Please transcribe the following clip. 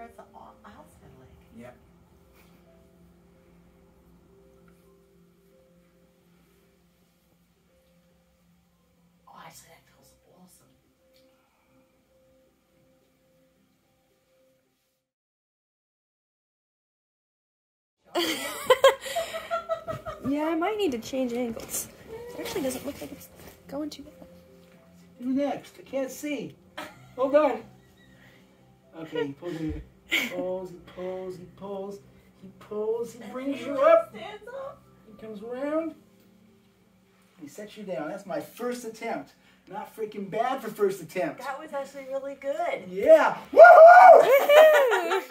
where's the outside leg? Yep. Oh, I said that feels awesome. Yeah, I might need to change angles. It actually doesn't look like it's going too bad. Who's next? I can't see. Hold on. Okay, he pulls me. He pulls, he pulls, he pulls. He pulls, he brings you up. Stands up. He comes around. He sets you down. That's my first attempt. Not freaking bad for first attempt. That was actually really good. Yeah. Woohoo!